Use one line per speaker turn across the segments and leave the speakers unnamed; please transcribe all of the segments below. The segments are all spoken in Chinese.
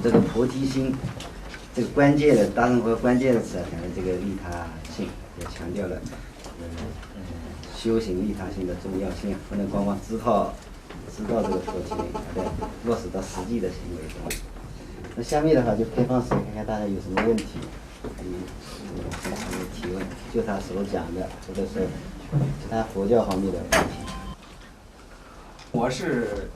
这个菩提心，这个关键的大乘佛关键的词啊，讲的这个利他性，也强调了修行利他性的重要性，不能光光知道这个佛经，还得落实到实际的行为中。那下面的话就开放时，看看大家有什么问题，可以向他们提问，就他所讲的，或者是其他佛教方面的问题。
我是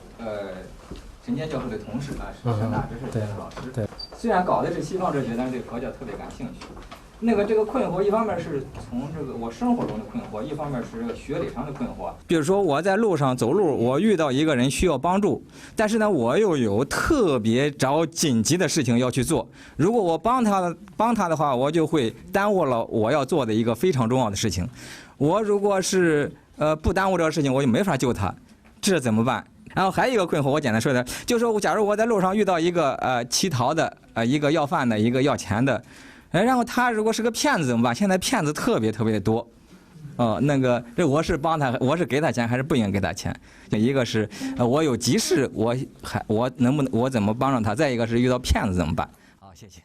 陈坚教授的同事啊，是山大知识的老师。
对，
虽然搞的是西方哲学，但是对佛教特别感兴趣。这个困惑，一方面是从这个我生活中的困惑，一方面是这个学理上的困惑。比如说我在路上走路，我遇到一个人需要帮助，但是呢，我又有特别着紧急的事情要去做。如果我帮他的话，我就会耽误了我要做的一个非常重要的事情。我如果是不耽误这个事情，我就没法救他，这怎么办？然后还有一个困惑，我简单说的，就是说，假如我在路上遇到一个乞讨的，一个要饭的，一个要钱的，然后他如果是个骗子怎么办？现在骗子特别多，这我是帮他，我是给他钱还是不应该给他钱？一个是我有急事，我怎么帮助他？再一个是遇到骗子怎么办？好，谢谢。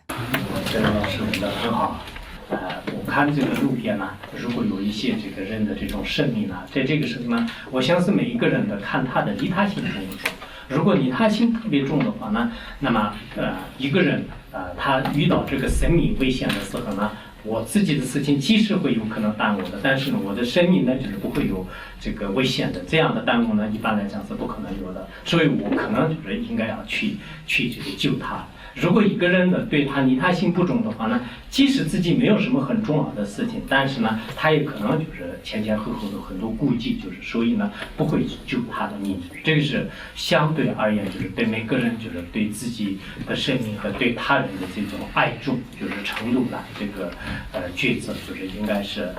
这个老师问的很好。我看这个路边呢，如果有一些这个人的这种生命呢，在这个时候呢，我相信每一个人的看他的利他性重不重。如果利他性特别重的话呢，那么一个人他遇到这个生命危险的时候呢，我自己的事情即使会有可能耽误的，但是呢，我的生命呢就是不会有这个危险的。这样的耽误呢，一般来讲是不可能有的，所以我可能就是应该要去这个救他。如果一个人呢对他利他性不重的话呢，即使自己没有什么很重要的事情，但是呢，他也可能就是前后的很多顾忌，就是所以呢不会救他的命。这个是相对而言，就是对每个人就是对自己的生命和对他人的这种爱重就是程度来这个抉择，就是应该是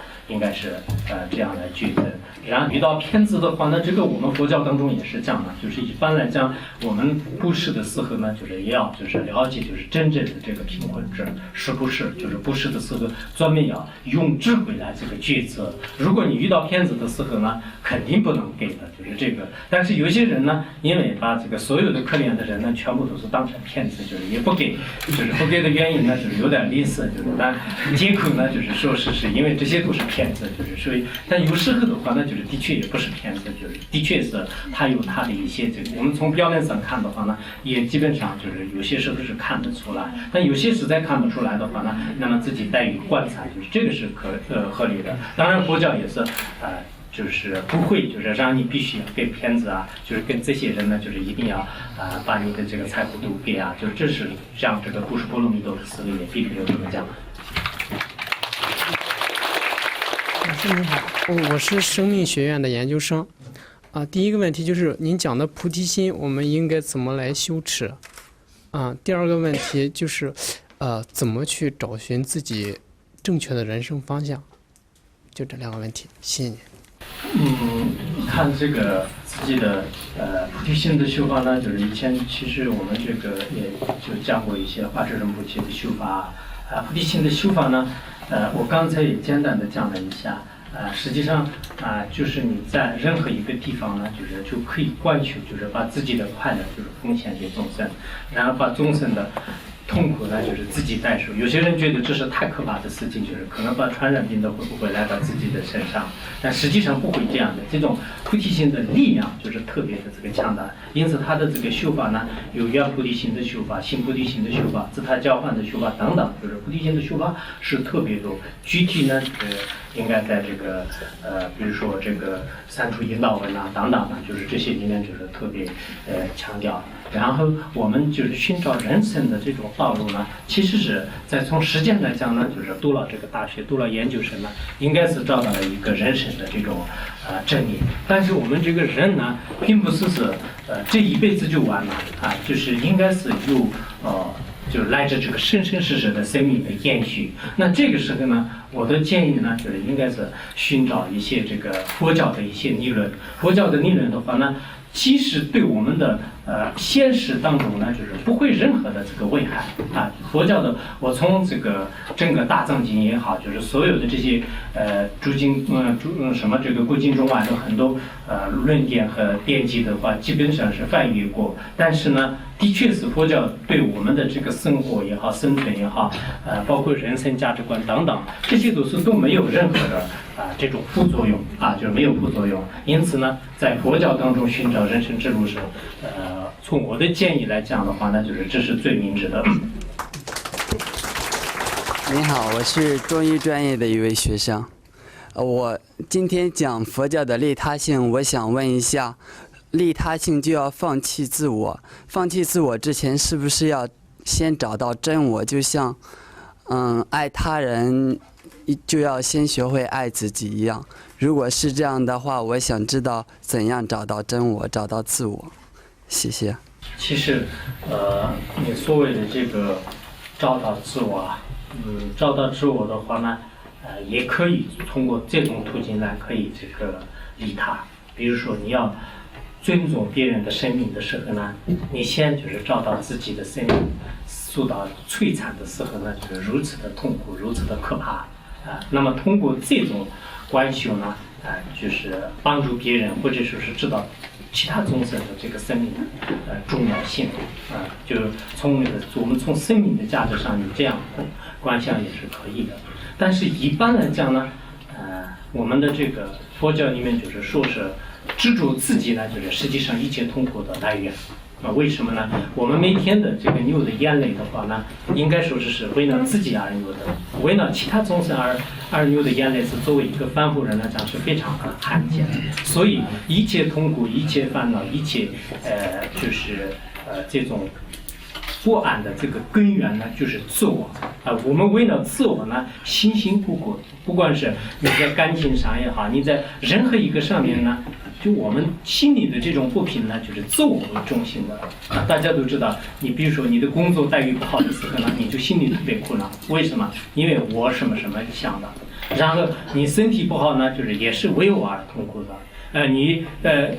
这样来抉择。然后遇到骗子的话呢，这个我们佛教当中也是这样的，就是一般来讲，我们布施的时候呢，就是也要就是了解就是真正的这个贫困者是不是，就是布施的时候专门要用智慧来这个抉择。如果你遇到骗子的时候呢，肯定不能给的，就是这个。但是有些人呢，因为把这个所有的可怜的人呢，全部都是当成骗子，就是也不给，就是不给的原因呢，就是有点吝啬，就是但借口呢，就是说是因为这些都是骗子，就是所以，但有时候的话呢，就是的确也不是骗子，就是的确是他有他的一些这个，我们从表面上看的话呢，也基本上就是有些时候是看得出来，但有些实在看不出来的话呢，那么自己带有观察，就是这个是合理的。当然佛教也是就是不会就是让你必须要给骗子啊，就是跟这些人呢，就是一定要把你的这个财富都给啊，就这是像这个布施波罗蜜多的思维也并没有这么讲。
老师您好，我是生命学院的研究生。第一个问题就是您讲的菩提心，我们应该怎么来修持？第二个问题就是，怎么去找寻自己正确的人生方向？就这两个问题，谢谢您。
看这个自己的菩提心的修法呢，就是以前其实我们这个也就讲过一些华智仁波切的修法菩提心的修法呢，我刚才也简单的讲了一下。实际上就是你在任何一个地方呢，就可以观求，就是把自己的快乐就是奉献给众生，然后把众生的痛苦呢就是自己代受。有些人觉得这是太可怕的事情，就是可能把传染病都会不会来到自己的身上，但实际上不会这样的。这种菩提心的力量就是特别的这个强大，因此他的这个修法呢，有原菩提心的修法、行菩提心的修法、自他交换的修法等等，就是菩提心的修法是特别多。具体呢，应该在这个比如说这个三处引导文等等呢，就是这些里面就是特别强调。然后我们就是寻找人生的这种道路呢，其实是在从时间来讲呢，就是读了这个大学，读了研究生呢，应该是找到了一个人生的这种真理。但是我们这个人呢，并不是这一辈子就完了就是应该是有就是来自这个生生世世的生命的延续。那这个时候呢，我的建议呢，就是应该是寻找一些这个佛教的一些理论。佛教的理论的话呢，其实对我们的现实当中呢，就是不会任何的这个危害啊。佛教的，我从这个整个大藏经也好，就是所有的这些诸经什么这个古今中外的很多论点和典籍的话，基本上是翻译过。但是呢，的确是佛教对我们的这个生活也好、生存也好，包括人生价值观等等，这些都没有任何的这种副作用啊，就是没有副作用。因此呢，在佛教当中寻找人生之路时，从我的建议来讲的话呢，就是这是最明智的。
您好，我是中医专业的一位学生。我今天讲佛教的利他性，我想问一下，利他性就要放弃自我，放弃自我之前是不是要先找到真我？就像，爱他人就要先学会爱自己一样。如果是这样的话，我想知道怎样找到真我，找到自我。谢谢。
其实，你所谓的这个找到自我啊，找到自我的话呢，也可以通过这种途径来可以这个利他。比如说你要尊重别人的生命的时候呢，你先就是找到自己的生命受到摧残的时候呢，就是如此的痛苦，如此的可怕啊。那么通过这种关系呢，就是帮助别人，或者说是知道其他众生的这个生命的重要性啊，就是我们从生命的价值上有这样观想也是可以的。但是一般来讲呢，我们的这个佛教里面就是说是执着自己呢，就是实际上一切痛苦的来源。为什么呢？我们每天的这个流的眼泪的话呢，应该说是为了自己而流的，为了其他众生而流的眼泪是作为一个凡夫人来讲是非常的罕见的。所以一切痛苦、一切烦恼、一切就是这种不安的这个根源呢，就是自我啊。我们为了自我呢，辛辛苦苦，不管是你在感情上也好，你在任何一个上面呢，就我们心里的这种不平呢，就是自我为中心的啊。大家都知道，你比如说你的工作待遇不好的时候呢，你就心里特别苦恼，为什么？因为我什么什么想的。然后你身体不好呢，就是也是为我而痛苦的。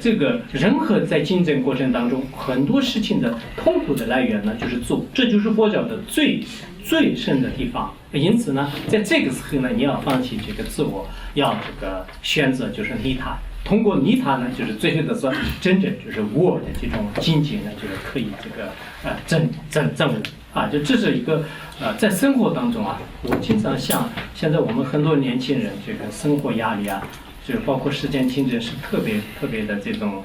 这个人和在竞争过程当中，很多事情的痛苦的来源呢，就是自我，这就是佛教的最深的地方。因此呢，在这个时候呢，你要放弃这个自我，要这个选择就是利他。通过利他呢，就是最后的说，真正就是我的这种境界呢，就是可以这个证悟啊。就这是一个在生活当中啊，我经常想，现在我们很多年轻人这个生活压力啊。就是包括时间竞争是特别的这种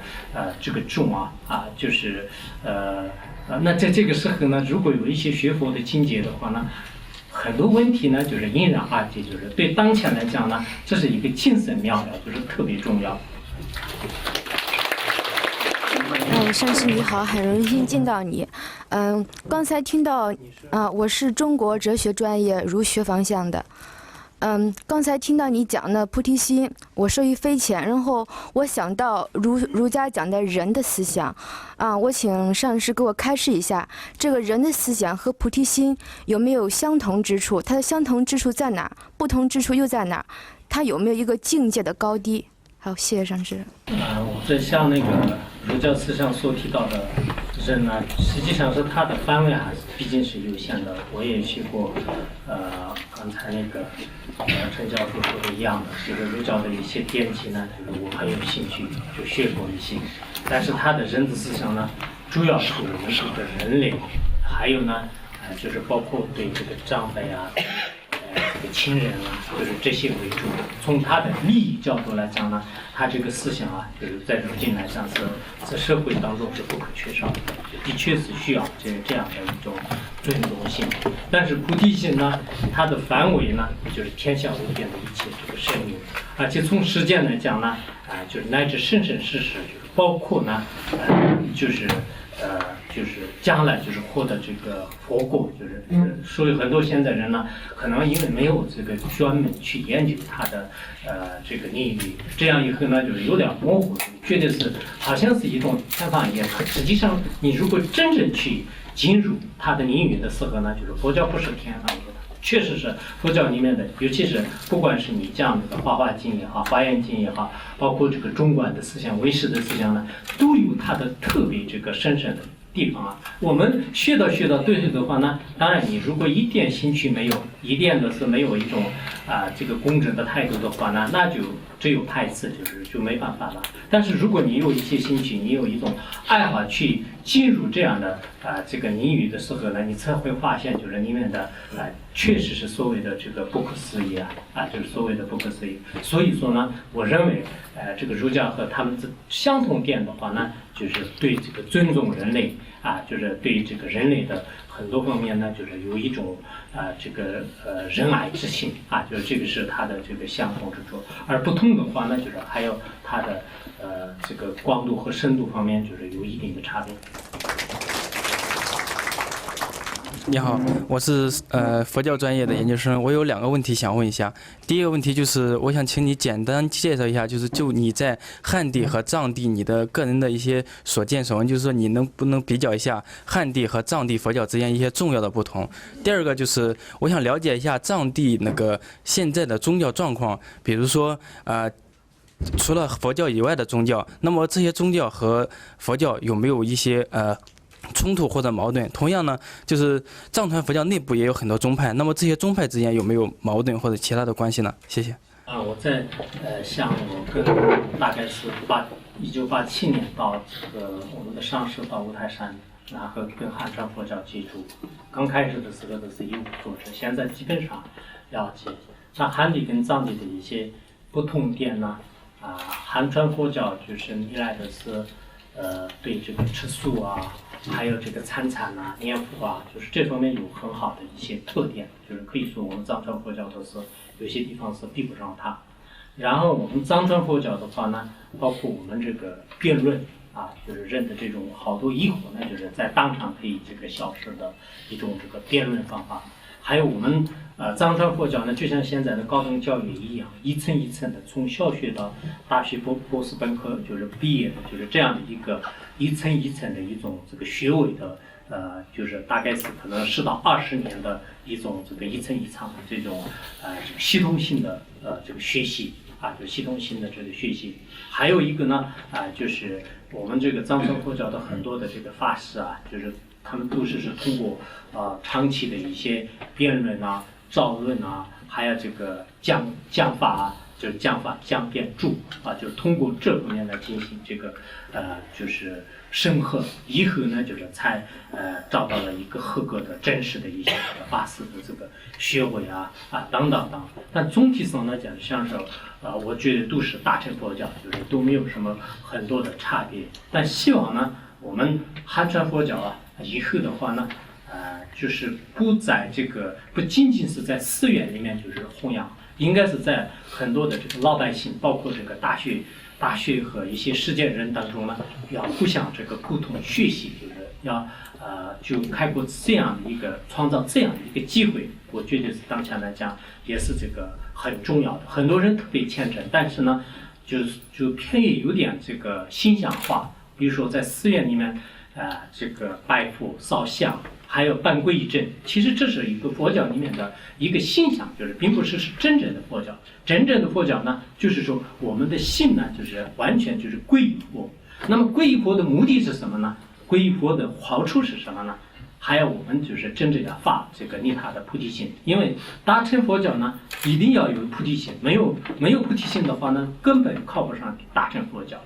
这个重啊，就是那在这个时候呢，如果有一些学佛的境界的话呢，很多问题呢就是迎刃而解，就是对当前来讲呢，这是一个精神妙药，就是特别重要。
上师你好，很荣幸见到你。刚才听到我是中国哲学专业儒学方向的。刚才听到你讲的菩提心，我受益匪浅。然后我想到儒家讲的人的思想，我请上师给我开示一下，这个人的思想和菩提心有没有相同之处？它的相同之处在哪？不同之处又在哪？它有没有一个境界的高低？好，谢谢上师。
我在像那个儒家思想所提到的人呢，实际上是它的范围还是毕竟是有限的。我也学过，刚才那个陈教授说的一样的，这个儒教的一些典籍呢，我很有兴趣，就学过一些。但是他的人的思想呢，主要是我们这个人类，还有呢，就是包括对这个长辈啊。这个亲人啊，就是这些为主。从他的利益角度来讲呢，他这个思想啊，就是在如今来讲是在社会当中是不可缺少的，的确是需要这样的一种尊重性。但是菩提心呢，它的范围呢，就是天下无边的一切这个生命，而且从时间来讲呢，就是乃至生生世世，就是包括呢，就是将来就是获得这个佛果，就是所以很多现在人呢，可能因为没有这个专门去研究它的这个领域，这样以后呢就是有点模糊，觉得是好像是一种天方夜谭。实际上，你如果真正去进入它的领域的时候呢，就是佛教不是天方夜谭，确实是佛教里面的，尤其是不管是你讲这个《华华经》也好，《华严经》也好，包括这个中观的思想、唯识的思想呢，都有它的特别这个深深的地方啊。我们学到对的话呢，当然你如果一点兴趣没有，一点的是没有一种这个公正的态度的话呢，那就只有排斥，就没办法了。但是如果你有一些兴趣，你有一种爱好去进入这样的这个领域的时候呢，你才会发现就是里面的确实是所谓的这个不可思议就是所谓的不可思议。所以说呢，我认为这个儒家和他们相同点的话呢，就是对这个尊重人类就是对这个人类的很多方面呢，就是有一种这个仁爱之心就是这个是它的这个相同之处。而不同的话呢，就是还有它的这个广度和深度方面就是有一定的差别。
你好，我是佛教专业的研究生，我有2个问题想问一下。第一个问题就是我想请你简单介绍一下，就你在汉地和藏地你的个人的一些所见所闻，就是说你能不能比较一下汉地和藏地佛教之间一些重要的不同。第二个就是我想了解一下藏地那个现在的宗教状况，比如说除了佛教以外的宗教，那么这些宗教和佛教有没有一些冲突或者矛盾？同样呢，就是藏传佛教内部也有很多宗派，那么这些宗派之间有没有矛盾或者其他的关系呢？谢谢。
我在像我跟大概是1987年到这个我们的上师到五台山，然后跟汉传佛教接触，刚开始的时候都是义务组织，现在基本上了解。那汉地跟藏地的一些不同点呢，汉传佛教就是依赖的是对这个吃素还有这个参禅念佛就是这方面有很好的一些特点，就是可以说我们藏传佛教都是有些地方是比不上它。然后我们藏传佛教的话呢，包括我们这个辩论就是人的这种好多疑惑呢，就是在当场可以这个消失的一种这个辩论方法。还有我们藏传佛教呢，就像现在的高等教育一样，一层一层的，从小学到大学博士本科，就是毕业的，就是这样的一个一层一层的一种这个学位的就是大概是可能10到20年的一种这个一层一层的这种系统性的这个学习就系统性的这个学习。还有一个呢就是我们这个藏传佛教的很多的这个法师就是他们都是通过长期的一些辩论造论还有这个讲法就是讲法讲辩注就是通过这方面来进行这个就是审核，以后呢就是才找到了一个合格的真实的一些法师的这个学位等等等。但总体上来讲，像是我觉得都是大乘佛教，就是都没有什么很多的差别。但希望呢，我们汉传佛教以后的话呢，就是不在这个不仅仅是在寺院里面就是弘扬，应该是在很多的这个老百姓，包括这个大学和一些世界人当中呢，要互相这个沟通学习，就是要就开阔这样的一个创造这样的一个机会，我觉得是当前来讲也是这个很重要的。很多人特别虔诚，但是呢，就偏于有点这个形象化，比如说在寺院里面这个拜佛烧香，还有办皈依证，其实这是一个佛教里面的一个形象，就是并不是真正的佛教。真正的佛教呢，就是说我们的心呢，就是完全就是皈依佛。那么皈依佛的目的是什么呢？皈依佛的好处是什么呢？还有我们就是真正要发这个利他的菩提心，因为大乘佛教呢，一定要有菩提心，没有菩提心的话呢，根本靠不上大乘佛教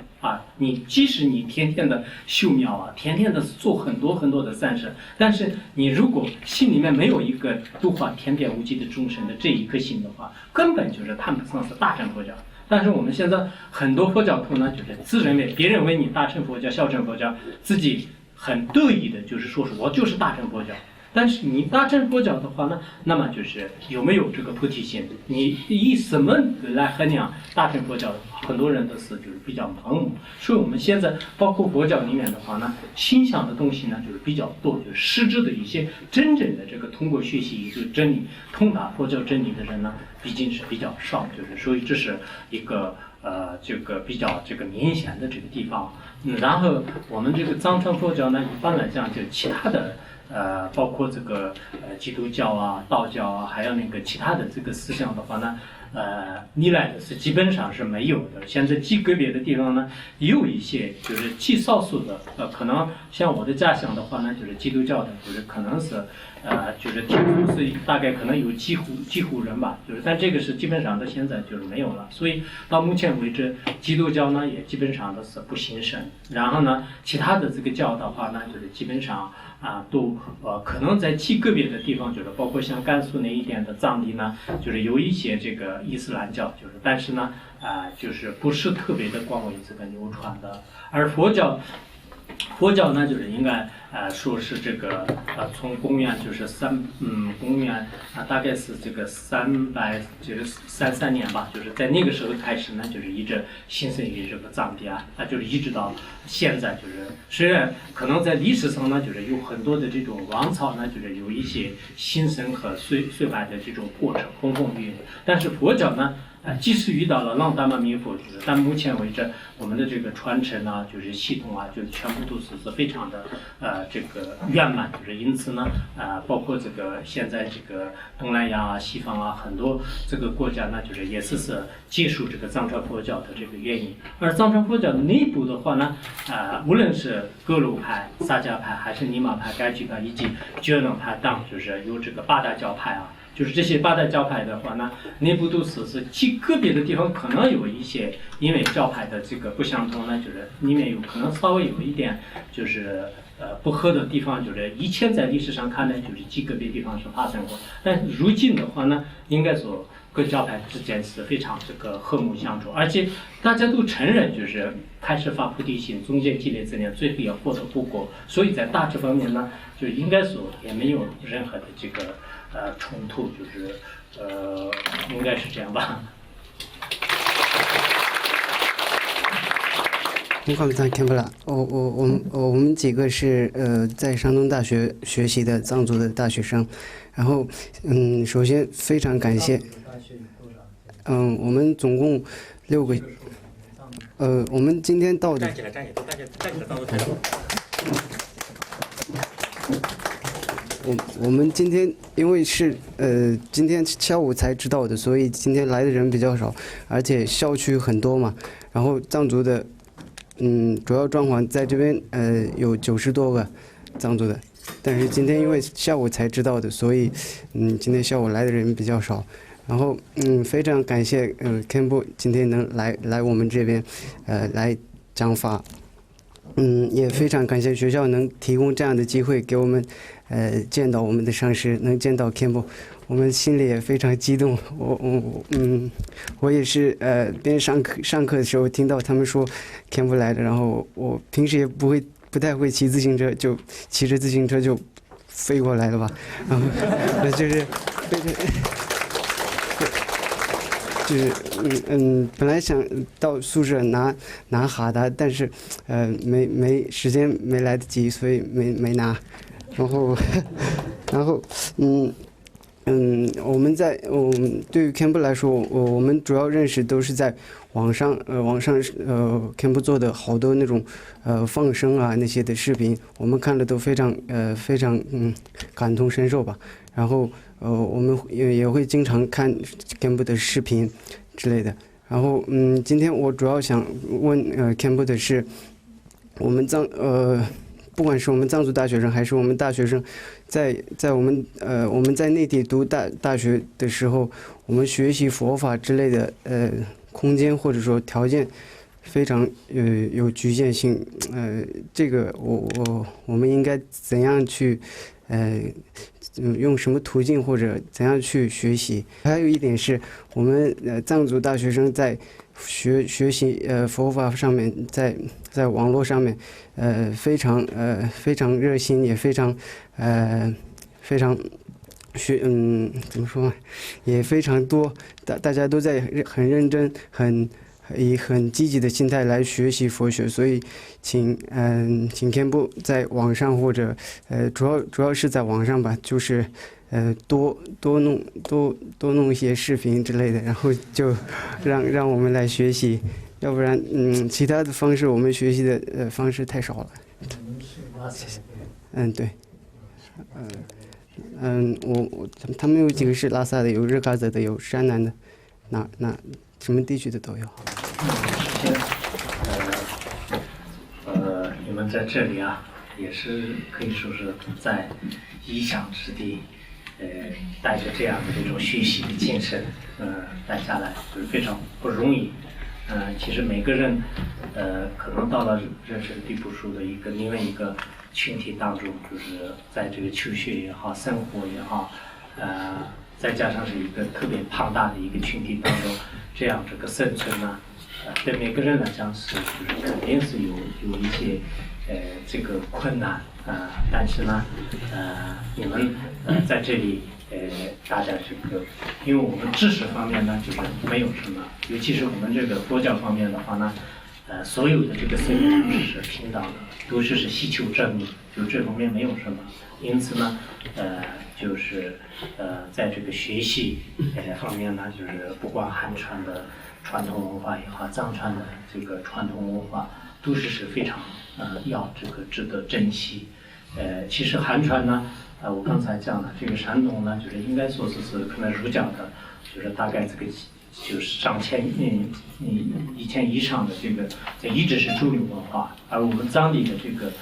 你即使你天天的修庙天天的做很多很多的善事，但是你如果心里面没有一个度化天边无际的众生的这一颗心的话，根本就是谈不上是大乘佛教。但是我们现在很多佛教徒呢，就是自认为别人为你大乘佛教、小乘佛教，自己很得意的，就是说是我就是大乘佛教。但是你大乘佛教的话呢，那么就是有没有这个菩提心？你以什么来衡量大乘佛教？很多人都是就是比较盲目。所以我们现在包括佛教里面的话呢，形象的东西呢就是比较多，就是实质的一些真正的这个通过学习一个真理、通达佛教真理的人呢，毕竟是比较少。就是所以这是一个这个比较这个明显的这个地方。然后我们这个藏传佛教呢，一般来讲就其他的包括这个基督教啊、道教啊，还有那个其他的这个思想的话呢，历来的是基本上是没有的。现在极个别的地方呢，也有一些就是极少数的，可能像我的家乡的话呢，就是基督教的，就是可能是就是听说是大概可能有几户人吧，就是但这个是基本上的现在就是没有了。所以到目前为止，基督教呢也基本上的是不兴盛。然后呢，其他的这个教的话呢，就是基本上都可能在极个别的地方，就是包括像甘肃那一点的藏地呢，就是有一些这个伊斯兰教，就是但是呢就是不是特别的广为这个流传的。而佛教呢，就是应该说是这个从公元就是公元大概是这个333年吧，就是在那个时候开始呢，就是一直兴盛于这个藏地就是一直到现在，就是虽然可能在历史上呢，就是有很多的这种王朝呢，就是有一些兴盛和衰败的这种过程，风风雨雨，但是佛教呢。即使遇到了浪达玛弥佛，就是但目前为止，我们的这个传承就是系统就是全部都是非常的这个圆满，就是因此呢包括这个现在这个东南亚西方很多这个国家呢，就是也是接受这个藏传佛教的这个原因。而藏传佛教内部的话呢，无论是格鲁派、萨迦派，还是尼玛派、该举派以及觉冷派等，就是有这个八大教派就是这些八大教派的话呢，内部都是极个别的地方可能有一些，因为教派的这个不相同呢，就是里面有可能稍微有一点就是不合的地方，就是以前在历史上看呢，就是极个别地方是发生过，但如今的话呢，应该说各教派之间是非常这个和睦相处，而且大家都承认就是开始发菩提心，中间积累资粮，最后要获得不果，所以在大致方面呢，就应该说也没有任何的这个冲突，就是应该是这样吧。
我们几个是在山东大学学习的藏族的大学生，然后首先非常感谢，我们总共6个，我们今天到的。我们今天因为是今天下午才知道的，所以今天来的人比较少，而且校区很多嘛，然后藏族的主要装潢在这边有90多个藏族的，但是今天因为下午才知道的，所以今天下午来的人比较少。然后非常感谢Khenpo今天能来我们这边来讲法，也非常感谢学校能提供这样的机会给我们见到我们的上师，能见到Khenpo，我们心里也非常激动。我也是边上课的时候听到他们说Khenpo来的，然后我平时也不太会骑自行车，就骑着自行车就飞过来了吧，然后就是非常。就是本来想到宿舍拿哈达，但是没时间没来得及，所以没拿。然后我们对于Khenpo来说，我们主要认识都是在网上Khenpo做的好多那种放生那些的视频，我们看了都非常感同身受吧。然后我们也会经常看Khenpo的视频之类的。然后今天我主要想问Khenpo的是，我们不管是我们藏族大学生还是我们大学生，在我们在内地读大学的时候，我们学习佛法之类的空间或者说条件非常有局限性，这个我们应该怎样去用什么途径或者怎样去学习？还有一点是我们藏族大学生在学习佛法上面，在网络上面非常热心，也非常怎么说呢，也非常多，大家都在很认真以很积极的心态来学习佛学，所以请Khenpo在网上或者主要是在网上吧，就是多弄一些视频之类的，然后就让我们来学习，要不然其他的方式我们学习的方式太少了。谢谢。对。他们有几个是拉萨的，有日喀则的，有山南的，那什么地区的都有。
你们在这里啊，也是可以说是在异乡之地，带着这样的这种学习的精神，带下来就是非常不容易。其实每个人，可能到了人生地不熟的另外一个群体当中，就是在这个求学也好，生活也好，再加上是一个特别庞大的一个群体当中，这样这个生存呢，对每个人来讲就是肯定是有一些这个困难但是呢，你们在这里大家这个，因为我们知识方面呢就是没有什么，尤其是我们这个佛教方面的话呢，所有的这个生命是平等的，都是希求正义，就这方面没有什么。因此呢，就是在这个学习方面呢，就是不管汉传的传统文化也好，藏传的这个传统文化，都是非常要这个值得珍惜。其实汉传呢，我刚才讲的这个山东呢，就是应该说是可能儒家的，就是大概这个就是上千以上的这一直是主流文化，而我们藏地的这个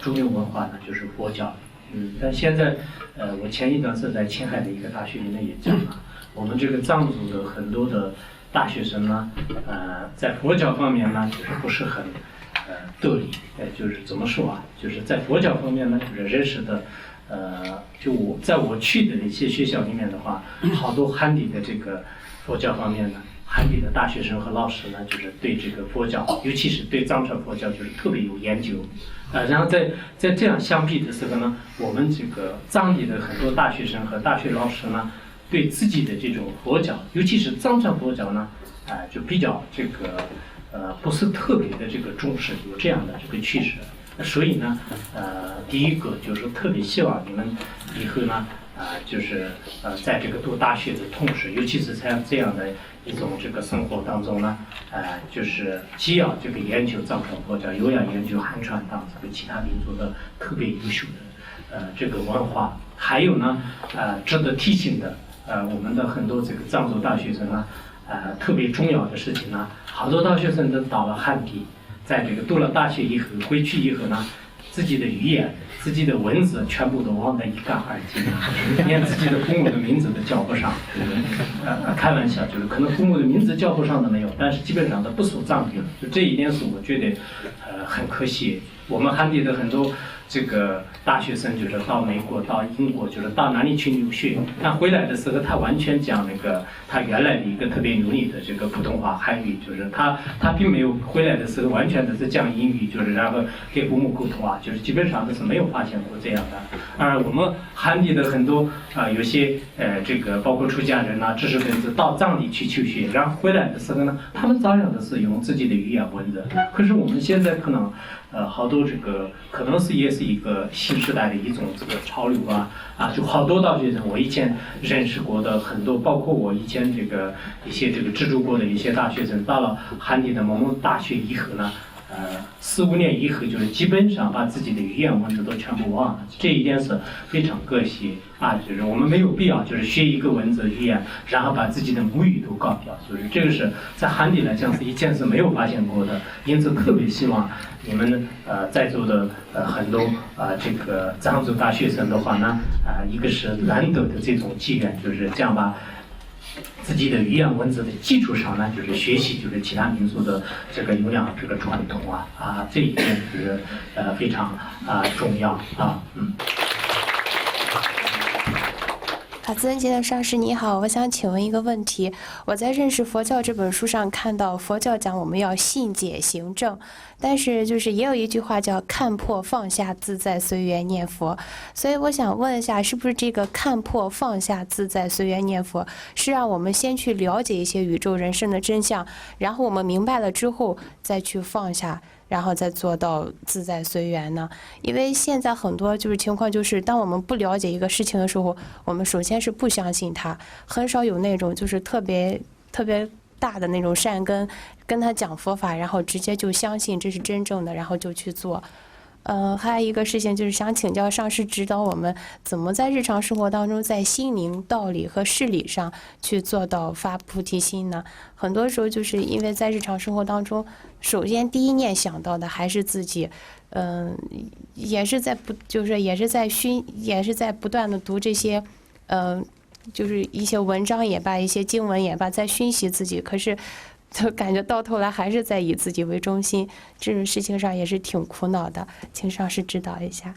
主流文化呢，就是佛教。但现在我前一段是在青海的一个大学里面也讲了，我们这个藏族的很多的大学生呢，在佛教方面呢，就是不是很得力，就是怎么说啊？就是在佛教方面呢，就是认识的，在我去的一些学校里面的话，好多汉地的这个佛教方面呢，汉地的大学生和老师呢，就是对这个佛教，尤其是对藏传佛教，就是特别有研究。然后在这样相比的时候呢，我们这个藏地的很多大学生和大学老师呢，对自己的这种佛教，尤其是藏传佛教呢，就比较这个不是特别的这个重视，有这样的这个趋势。所以呢，第一个就是特别希望你们以后呢，就是在这个读大学的同时，尤其是在这样的一种这个生活当中呢，就是既要这个研究藏传佛教，又要研究汉传当这个其他民族的特别优秀的这个文化，还有呢，值得提醒的，我们的很多这个藏族大学生呢，特别重要的事情呢，好多大学生都到了汉地。在这个读了大学以后，回去以后呢，自己的语言、自己的文字全部都忘得一干二净，连自己的父母的名字都叫不上。开玩笑，就是可能父母的名字叫不上的没有，但是基本上都不说藏语了。就这一点是我觉得很可惜。我们汉地的很多这个大学生就是到美国、到英国，就是到哪里去留学，但回来的时候他完全讲那个他原来的一个特别流利的这个普通话汉语，就是他并没有回来的时候完全都是讲英语，就是然后给父母沟通啊，就是基本上都是没有发现过这样的。而我们汉地的很多有些这个包括出家人呐、知识分子到藏地去求学，然后回来的时候呢，他们照样的是用自己的语言文字。可是我们现在可能好多这个可能是也是一个新时代的一种这个潮流就好多大学生，我以前认识过的很多，包括我以前这个一些这个资助过的一些大学生，到了汉地的某某大学以后呢，4、5年以后，就是基本上把自己的语言文字都全部忘了，这一点是非常可惜就是我们没有必要就是学一个文字语言，然后把自己的母语都搞掉，就是这个是在汉地来讲是以前是没有发现过的，因此特别希望你们在座的很多这个藏族大学生的话呢，一个是难得的这种机缘，就是这样把自己的语言文字的基础上呢，就是学习就是其他民族的这个优良这个传统这一点是非常重要
尊敬的上师你好，我想请问一个问题。我在《认识佛教》这本书上看到，佛教讲我们要信解行证，但是就是也有一句话叫看破放下自在随缘念佛，所以我想问一下，是不是这个看破放下自在随缘念佛，是让我们先去了解一些宇宙人生的真相，然后我们明白了之后再去放下，然后再做到自在随缘呢？因为现在很多就是情况，就是当我们不了解一个事情的时候，我们首先是不相信它，很少有那种就是特别大的那种善根，跟他讲佛法，然后直接就相信这是真正的，然后就去做。还有一个事情就是想请教上师指导我们怎么在日常生活当中，在心灵道理和事理上去做到发菩提心呢？很多时候就是因为在日常生活当中，首先第一念想到的还是自己，也是在不断的读这些，就是一些文章也罢，一些经文也罢，在熏习自己，可是就感觉到头来还是在以自己为中心，这种事情上也是挺苦恼的，请上师指导一下。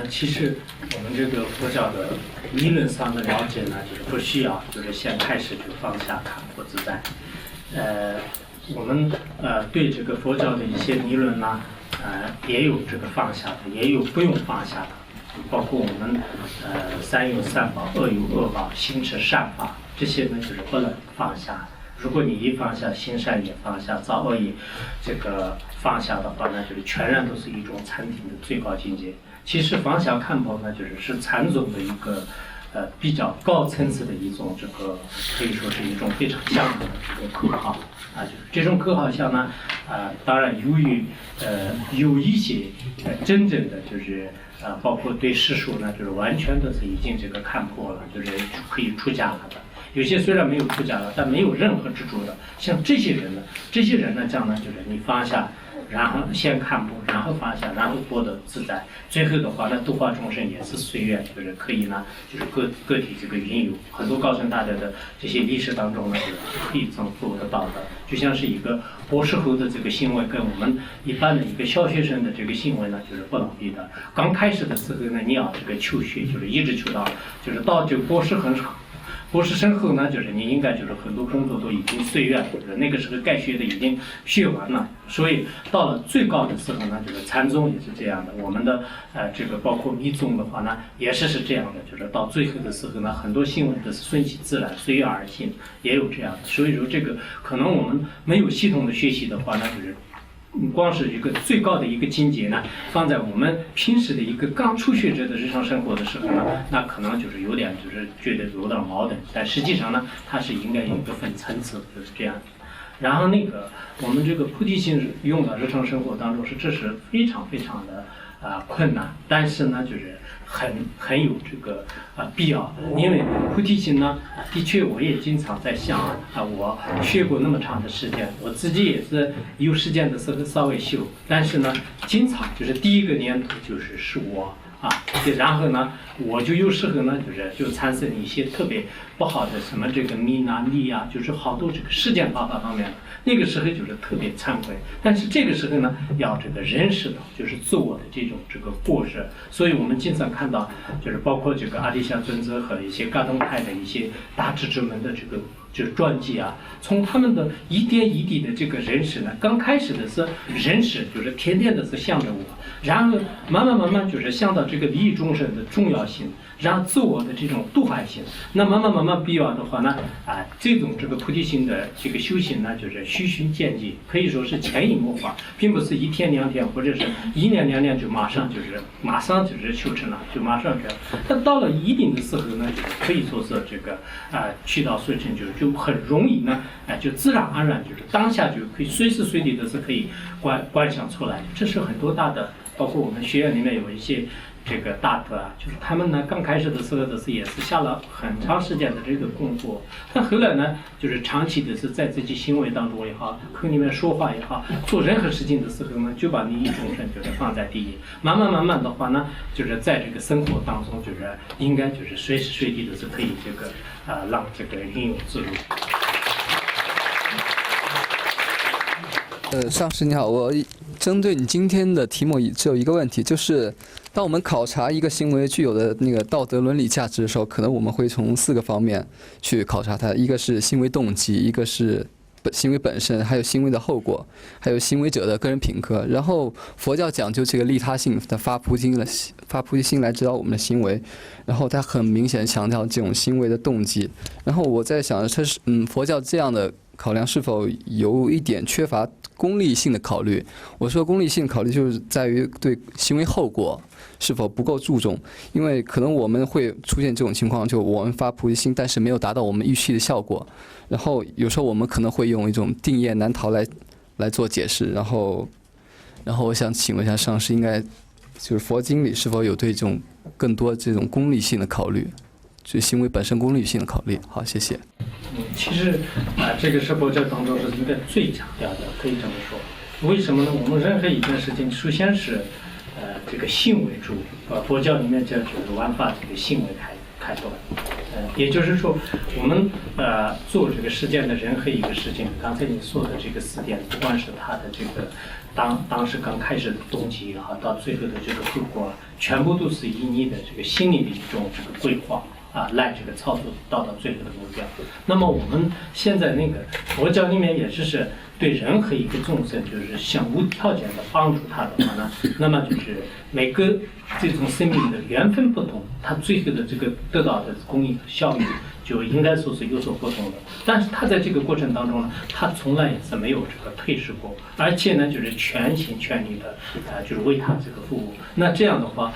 其实我们这个佛教的理论上的了解呢，就是不需要就是先开始就放下看破自在。我们对这个佛教的一些理论呢，也有这个放下的，也有不用放下的，包括我们三有三宝，恶有恶报，心持善法，这些呢就是不能放下。如果你一放下，心善也放下，造恶也这个放下的话呢，就是全然都是一种禅定的最高境界。其实放下看破呢，是禅宗的一个比较高层次的一种这个，可以说是一种非常向往的这个口号啊。就是这种口号下呢，当然由于有一些真正的就是包括对世俗呢，就是完全的是已经这个看破了，就是可以出家了的。有些虽然没有出家了，但没有任何执着的，像这些人呢，这样呢，就是你放下，然后先看破，然后放下，然后获得自在，最后的话呢，度化众生也是随缘，就是可以呢，就是个体这个云游，很多高僧大德的这些历史当中呢，就是可以这么做得到的，就像是一个博士后的这个行为，跟我们一般的一个小学生的这个行为呢，就是不能比的。刚开始的时候呢，你要这个求学，就是一直求到，就是到这个博士生后呢，就是你应该就是很多工作都已经随缘了，就是那个时候该学的已经学完了，所以到了最高的时候呢，就是禅宗也是这样的，我们的这个包括密宗的话呢，也是这样的，就是到最后的时候呢，很多行为都是顺其自然，随缘而行，也有这样的。所以说这个可能我们没有系统的学习的话呢，就是光是一个最高的一个境界呢，放在我们平时的一个刚初学者的日常生活的时候呢，那可能就是有点就是觉得有点矛盾，但实际上呢，它是应该有一个分层次，就是这样。然后那个我们这个菩提心用到日常生活当中这是非常非常的困难，但是呢，就是很有这个必要，因为菩提心呢，的确我也经常在想我学过那么长的时间，我自己也是有时间的时候稍微修，但是呢，经常就是第一个念头是我然后呢，我就有时候呢，就产生一些特别不好的什么这个迷啊、力啊，就是好多这个世间法方面，那个时候就是特别惭愧。但是这个时候呢，要这个认识到就是自我的这种这个过失，所以我们经常看到，就是包括这个阿底峡尊者和一些噶当派的一些大智之门的这个就是传记啊，从他们的一点一滴的这个认识呢，刚开始的是认识，就是天天的是向着我，然后慢慢就是想到这个利益众生的重要性，然后自我的这种度害性，那慢慢必要的话呢，这种这个菩提心的这个修行呢，就是循序渐进，可以说是潜移默化，并不是一天两天或者是一年两年就马上就是修成了，就马上这样。但到了一定的时候呢，就是可以说是这个渠道随成就很容易呢，就自然而然就是当下就可以随时随地的是可以观想出来。这是很多大的，包括我们学院里面有一些这个大德就是他们呢刚开始的时候也是下了很长时间的这个功夫，但后来呢就是长期的是在自己行为当中也好，口里面说话也好，做任何事情的时候呢，就把利益众生就是放在第一，慢慢的话呢，就是在这个生活当中就是应该就是随时随地的是可以这个让这个运用自如。
上师你好，我针对你今天的题目只有一个问题，就是当我们考察一个行为具有的那个道德伦理价值的时候，可能我们会从4个方面去考察它，一个是行为动机，一个是行为本身，还有行为的后果，还有行为者的个人品格。然后佛教讲究这个利他性的发菩提心来指导我们的行为，然后它很明显强调这种行为的动机。然后我在想，它是佛教这样的考量是否有一点缺乏功利性的考虑？我说功利性考虑就是在于对行为后果是否不够注重，因为可能我们会出现这种情况，就我们发菩提心，但是没有达到我们预期的效果，然后有时候我们可能会用一种定业难逃来来做解释。然后我想请问一下上师，应该就是佛经里是否有对这种更多这种功利性的考虑，就行为本身功利性的考虑？好，谢谢。
其实这个是佛教当中是应该最强调的，可以这么说。为什么呢？我们任何一件事情，首先是这个性为主，佛教里面叫万法这个性为开端。也就是说，我们做这个世间的任何一个事情，刚才你说的这个4点，不管是他的这个当时刚开始的动机也好，到最后的这个后果，全部都是以你的这个心理的一种这个规划来这个操作到最后的目标。那么我们现在那个佛教里面也就是对任何一个众生，就是想无条件的帮助他的话呢，那么就是每个这种生命的缘分不同，他最后的这个得到的公益和效益就应该说是有所不同的。但是他在这个过程当中呢，他从来也是没有这个退失过，而且呢就是全心全意的就是为他这个服务。那这样的话，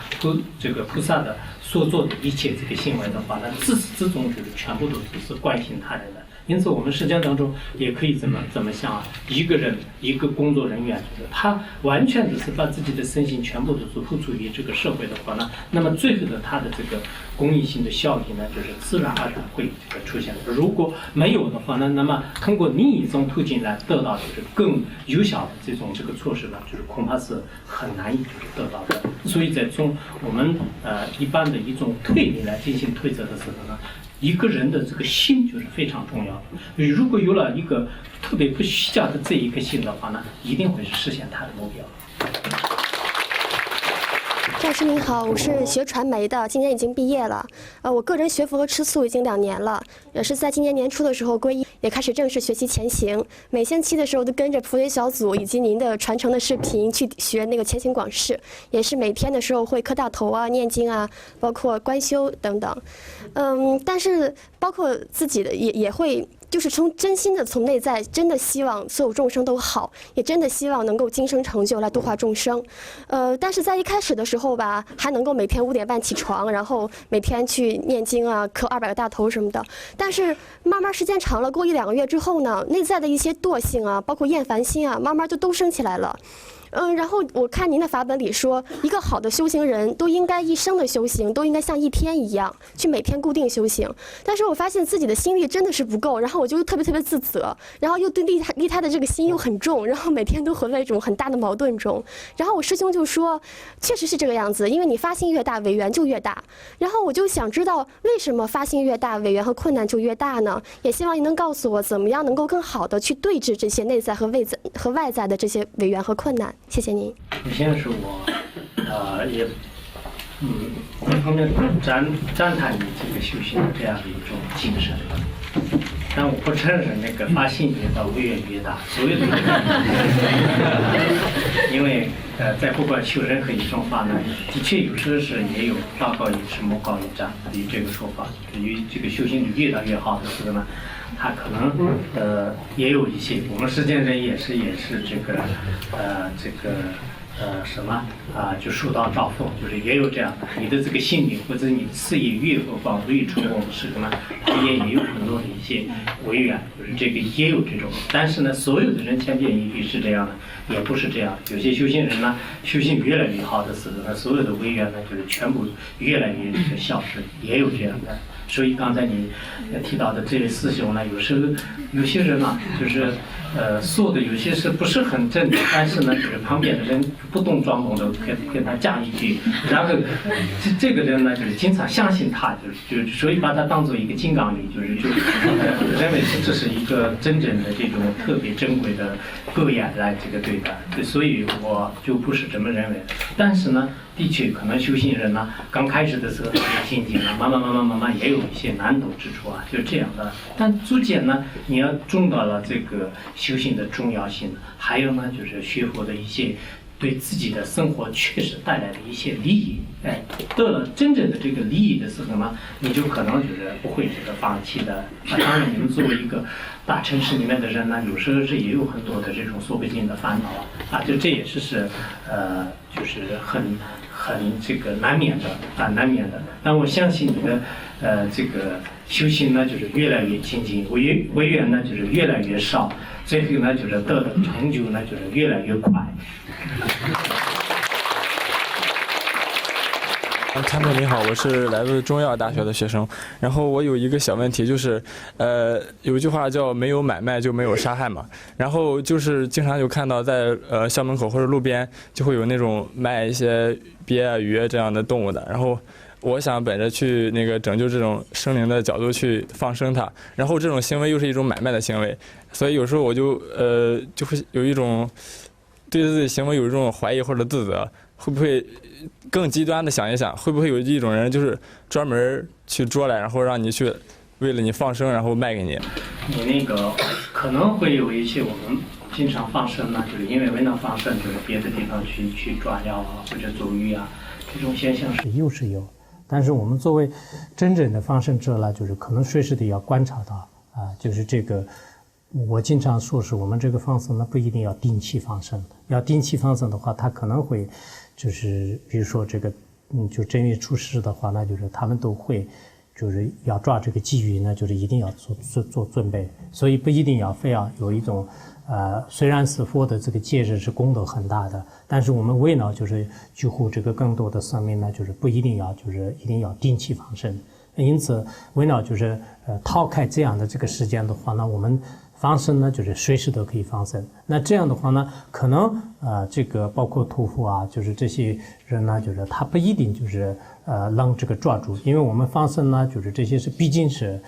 这个菩萨的所做的一切这个行为的话呢，自始至终就是全部都是关心他人的。因此，我们实践当中也可以怎么想一个人一个工作人员，就是他完全只是把自己的身心全部都是付诸于这个社会的话呢，那么最后的他的这个公益性的效益呢，就是自然而然会这个出现。如果没有的话呢，那么通过另一种途径来得到就是更有效的这种措施呢，就是恐怕是很难以就是得到的。所以在从我们一般的一种推理来进行推测的时候呢，一个人的这个心就是非常重要的。如果有了一个特别不虚假的这一颗心的话呢，一定会是实现他的目标。
教师您好，我是学传媒的，今年已经毕业了。我个人学佛和吃素已经2年了，也是在今年年初的时候皈依，也开始正式学习前行。每星期的时候都跟着佛学小组以及您的传承的视频去学那个前行广释，也是每天的时候会磕大头啊、念经啊，包括观修等等。但是包括自己的也会。就是真心的从内在，真的希望所有众生都好，也真的希望能够今生成就来度化众生。但是在一开始的时候吧，还能够每天5点半起床，然后每天去念经啊，磕200个大头什么的。但是慢慢时间长了，过1-2个月之后呢，内在的一些惰性啊，包括厌烦心啊，慢慢就都升起来了。然后我看您的法本里说，一个好的修行人都应该一生的修行，都应该像一天一样去每天固定修行。但是我发现自己的心力真的是不够，然后我就特别自责，然后又对利他的这个心又很重，然后每天都活在一种很大的矛盾中。然后我师兄就说，确实是这个样子，因为你发心越大，违缘就越大。然后我就想知道，为什么发心越大，违缘和困难就越大呢？也希望您能告诉我，怎么样能够更好的去对峙这些内在和外在的这些违缘和困难。谢谢您。
首先是我，也，一方面赞叹你这个修行的这样的一种精神，但我不承认那个发心越大，违缘越大，所有的，因为在不管修任何一种法呢，的确有时候是也有道高一尺，魔高一丈的这个说法，与这个修行力越大越好的时候呢。他可能也有一些，我们实践人也是这个什么就树大招风，就是也有这样的，你的这个心理或者你事业越何方越成功是什么，也有很多的一些违缘，就是这个也有这种。但是呢，所有的人千篇一律是这样的，也不是这样。有些修行人呢，修行越来越好的时候呢，所有的违缘呢，就是全部越来越消失，也有这样的。所以刚才你提到的这位师兄呢，有时候有些人呢，就是说的有些是不是很正的，但是呢，就是旁边的人不动装懂的跟他讲一句，然后这个人呢，就是经常相信他，就所以把他当做一个金刚力，就认为这是一个真正的这种特别珍贵的格言来这个对待，所以我就不是这么认为的。但是呢。的确，可能修行人呢，刚开始的时候很精进啊，慢慢也有一些难度之处啊，就这样的。但逐渐呢，你要重到了这个修行的重要性，还有呢，就是学佛的一些对自己的生活确实带来的一些利益。得了真正的这个利益的时候呢，你就可能就是不会这个放弃的。当然，你们作为一个大城市里面的人呢，有时候是也有很多的这种说不尽的烦恼啊，就这也是就是很很这个难免的。但我相信你的这个修行呢，就是越来越精进，违缘呢就是越来越少，最后呢就是得的成就呢就是越来越快。
参谋你好，我是来自中医药大学的学生。然后我有一个小问题，就是有一句话叫没有买卖就没有杀害嘛。然后就是经常就看到在校门口或者路边就会有那种卖一些鳖啊鱼这样的动物的。然后我想本着去那个拯救这种生灵的角度去放生它，然后这种行为又是一种买卖的行为，所以有时候我就会有一种对自己行为有一种怀疑或者自责。会不会更极端的想一想，会不会有一种人就是专门去捉来，然后让你去为了你放生，然后卖给你？
你那个可能会有一些我们经常放生呢，就是因为为了放生，就是别的地方去抓药啊，或者捉鱼啊，这种现象
是有，但是我们作为真正的放生者呢，就是可能随时的要观察到啊，就是这个。我经常说是我们这个放生呢不一定要定期放生，要定期放生的话，它可能会就是比如说这个就正月初10的话，那就是他们都会就是要抓这个鲫鱼呢，就是一定要做准备，所以不一定要非要有一种虽然是佛的这个节日是功德很大的，但是我们为了就是救护这个更多的生命呢，就是不一定要就是一定要定期放生，因此为了就是抛开这样的这个时间的话呢，我们放生呢，就是随时都可以放生。那这样的话呢，可能这个包括屠夫啊，就是这些人呢，就是他不一定就是能这个抓住，因为我们放生呢，就是这些是毕竟是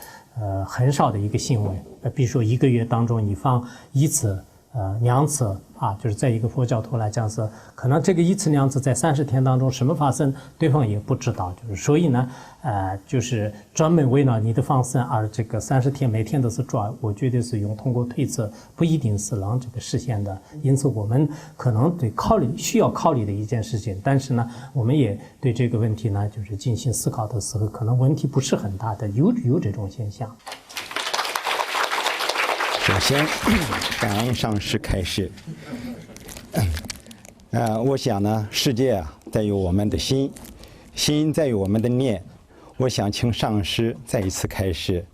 很少的一个行为。比如说1个月当中你放1次、2次啊，就是在一个佛教徒来讲是，可能这个1次2次在30天当中什么发生，对方也不知道，就是所以呢，就是专门为了你的放生而这个30天每天都是抓，我觉得是通过推测不一定是能这个实现的，因此我们可能需要考虑的一件事情，但是呢，我们也对这个问题呢，就是进行思考的时候，可能问题不是很大的，有这种现象。
首先，感恩上师开示。我想呢，世界啊，在于我们的心，心在于我们的念。我想请上师再一次开示，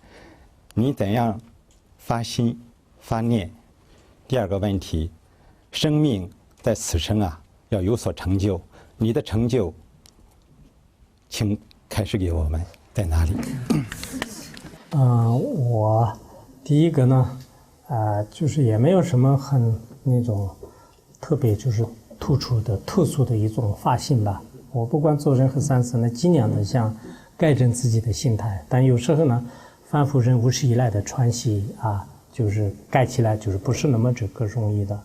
你怎样发心发念？第二个问题，生命在此生啊，要有所成就，你的成就，请开示给我们在哪里？
我第一个呢。就是也没有什么很那种特别就是突出的特殊的一种发心吧。我不管做任何善事呢，尽量的想改正自己的心态，但有时候呢，反复人无始以来的传习啊，就是改起来就是不是那么这个容易的。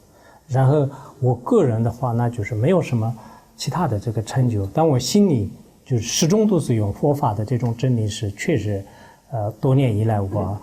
然后我个人的话呢，就是没有什么其他的这个成就，但我心里就是始终都是用佛法的这种真理是确实，多年以来我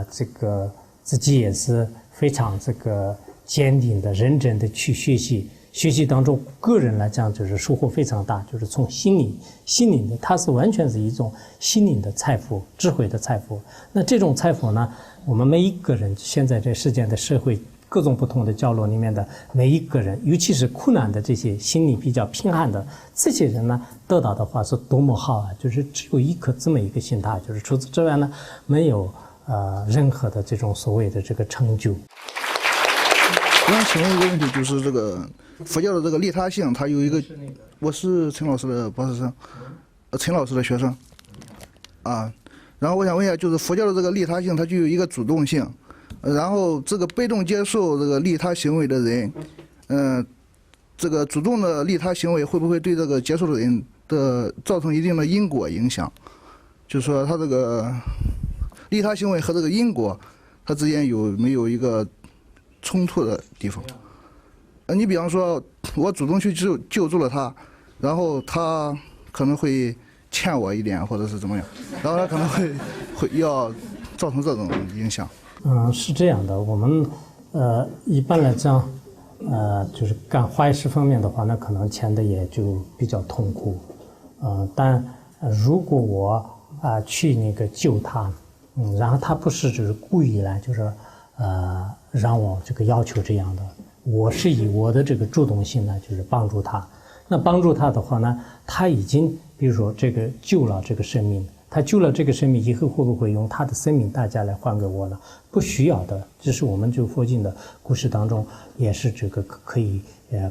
这个。自己也是非常这个坚定的、认真的去学习，学习当中个人来讲就是收获非常大，就是从心灵的，它是完全是一种心灵的财富、智慧的财富。那这种财富呢，我们每一个人现在这世间的社会各种不同的角落里面的每一个人，尤其是苦难的这些心理比较贫寒的这些人呢，得到的话是多么好啊！就是只有一颗这么一个心态，就是除此之外呢，没有。任何的这种所谓的这个成就。
我想请问一个问题，就是这个佛教的这个利他性，它有一个，我是陈老师的博士生，陈老师的学生，然后我想问一下，就是佛教的这个利他性，它就有一个主动性，然后这个被动接受这个利他行为的人，这个主动的利他行为会不会对这个接受的人的造成一定的因果影响？就是说他这个。利他行为和这个因果，它之间有没有一个冲突的地方？你比方说，我主动去救助了他，然后他可能会欠我一点，或者是怎么样，然后他可能会要造成这种影响。
是这样的，我们一般来讲，就是干坏事方面的话，那可能欠的也就比较痛苦。但如果我去那个救他。然后他不是就是故意来，就是让我这个要求这样的，我是以我的这个主动性呢，就是帮助他，那帮助他的话呢，他已经比如说这个救了这个生命，他救了这个生命以后，会不会用他的生命代价来还给我呢？不需要的，这是我们就佛经的故事当中也是这个可以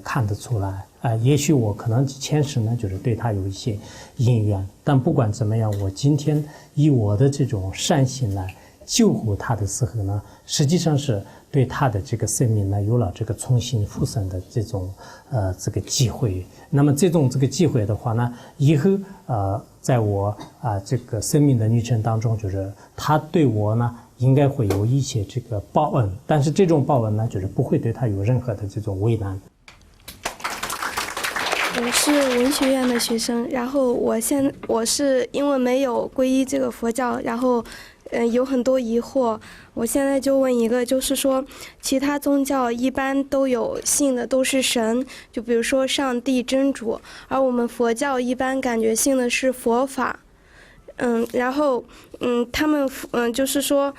看得出来啊。也许我可能前世呢就是对他有一些因缘，但不管怎么样，我今天以我的这种善心来救护他的时候呢，实际上是对他的这个生命呢有了这个重新复生的这种这个机会。那么这个机会的话呢，以后在我这个生命的旅程当中，就是他对我呢应该会有一些这个报恩，但是这种报恩呢，就是不会对他有任何的这种为难。
我是文学院的学生，然后我是因为没有皈依这个佛教，然后有很多疑惑。我现在就问一个，就是说其他宗教一般都有信的都是神，就比如说上帝真主，而我们佛教一般感觉信的是佛法。然后他们就是说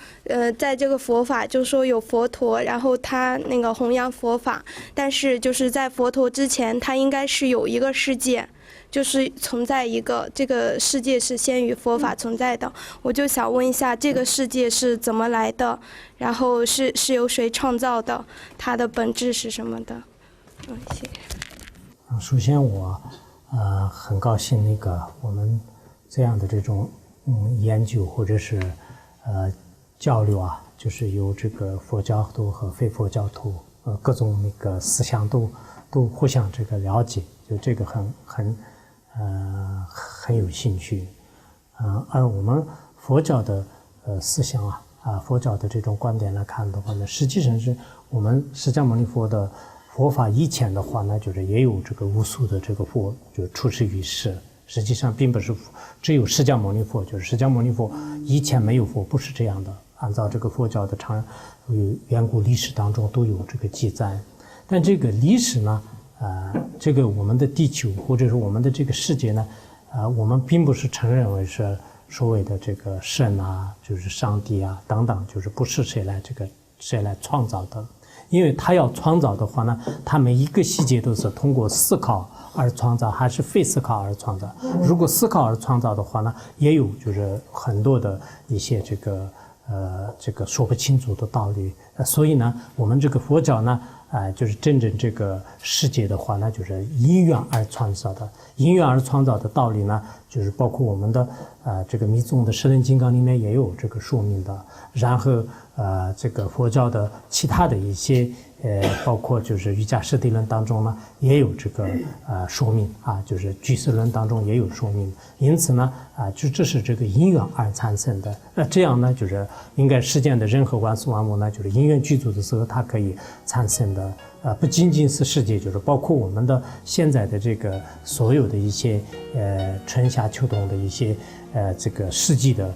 在这个佛法就是说有佛陀，然后他那个弘扬佛法，但是就是在佛陀之前，他应该是有一个世界，就是存在一个这个世界是先于佛法存在的。我就想问一下，这个世界是怎么来的？然后是由谁创造的？它的本质是什么的？谢谢。
首先我很高兴那个我们这样的这种研究或者是交流啊，就是有这个佛教徒和非佛教徒各种那个思想都互相这个了解，就这个很有兴趣。而我们佛教的思想佛教的这种观点来看的话呢，实际上是我们释迦牟尼佛的佛法以前的话呢，就是也有这个无数的这个佛就出世于世。实际上并不是只有释迦牟尼佛，就是释迦牟尼佛以前没有佛，不是这样的。按照这个佛教的远古历史当中都有这个记载。但这个历史呢，这个我们的地球或者是我们的这个世界呢，我们并不是承认为是所谓的这个神就是上帝等等，就是不是谁来创造的。因为他要创造的话呢，他每一个细节都是通过思考而创造，还是非思考而创造。如果思考而创造的话呢，也有就是很多的一些这个说不清楚的道理。所以呢，我们这个佛教呢，就是真正这个世界的话呢，就是因缘而创造的。因缘而创造的道理呢，就是包括我们的这个密宗的《十轮金刚》里面也有这个说明的。然后这个佛教的其他的一些包括就是瑜伽师地论当中呢，也有这个说明就是俱舍论当中也有说明。因此呢就这是这个因缘而产生的。这样呢，就是应该世间的任何万事万物呢，就是因缘具足的时候，它可以产生的。不仅仅是世界，就是包括我们的现在的这个所有的一些春夏秋冬的一些这个四季的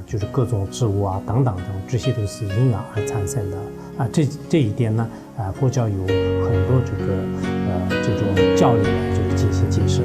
就是各种植物等等等，这些都是因缘而产生的这一点呢佛教有很多这种教理就是进行解释。